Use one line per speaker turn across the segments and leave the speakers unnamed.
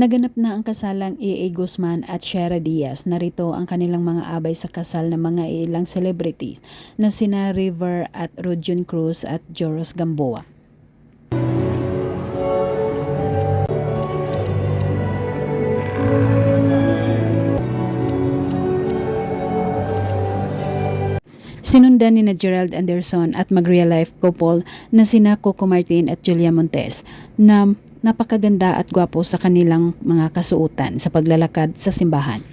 Naganap na ang kasalang A.A. Guzman at Shara Diaz. Narito ang kanilang mga abay sa kasal ng mga ilang celebrities na sina River at Rudion Cruz at Joros Gamboa. Sinundan ni Gerald Anderson at mag-real life couple na sina Coco Martin at Julia Montes na napakaganda at gwapo sa kanilang mga kasuotan sa paglalakad sa simbahan.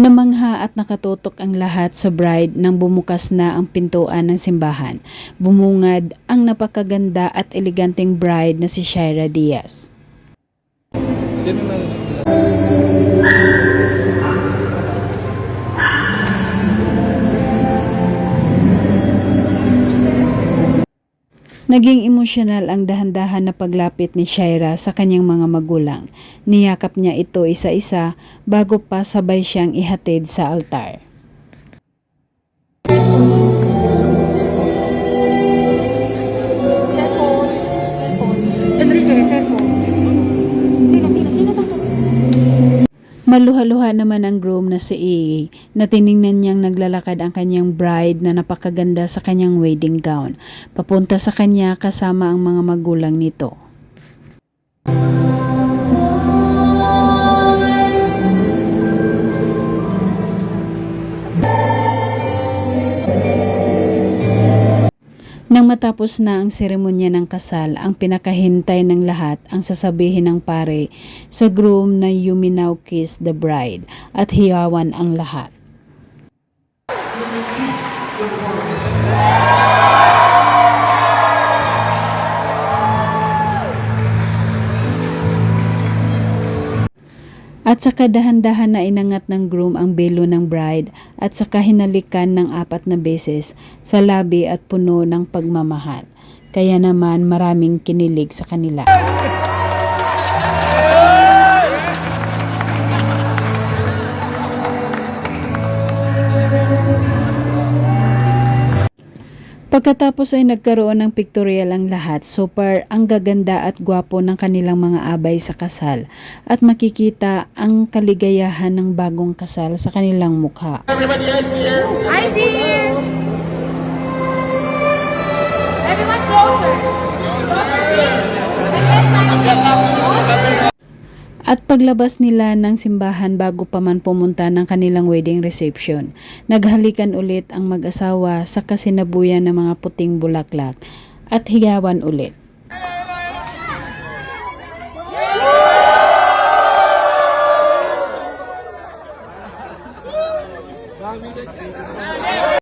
Namangha at nakatutok ang lahat sa bride nang bumukas na ang pintuan ng simbahan. Bumungad ang napakaganda at eleganteng bride na si Shara Diaz. Naging emosyonal ang dahan-dahan na paglapit ni Shara sa kanyang mga magulang. Niyakap niya ito isa-isa bago pa sabay siyang ihatid sa altar. Maluha-luha naman ang groom na si A.A. na tiningnan niyang naglalakad ang kanyang bride na napakaganda sa kanyang wedding gown. Papunta sa kanya kasama ang mga magulang nito. Nang matapos na ang seremonya ng kasal, ang pinakahintay ng lahat ang sasabihin ng pare sa groom na "You may now kiss the bride" at hiyawan ang lahat. At saka dahan-dahan na inangat ng groom ang belo ng bride at saka hinalikan ng 4 na beses sa labi at puno ng pagmamahal. Kaya naman maraming kinilig sa kanila. Pagkatapos ay nagkaroon ng pictorial ang lahat. Super ang gaganda at gwapo ng kanilang mga abay sa kasal at makikita ang kaligayahan ng bagong kasal sa kanilang mukha.
Everybody eyes here.
Eyes here. Everyone closer.
At paglabas nila ng simbahan bago pa man pumunta ng kanilang wedding reception, naghalikan ulit ang mag-asawa sa kasinabuyan ng mga puting bulaklak at hiyawan ulit.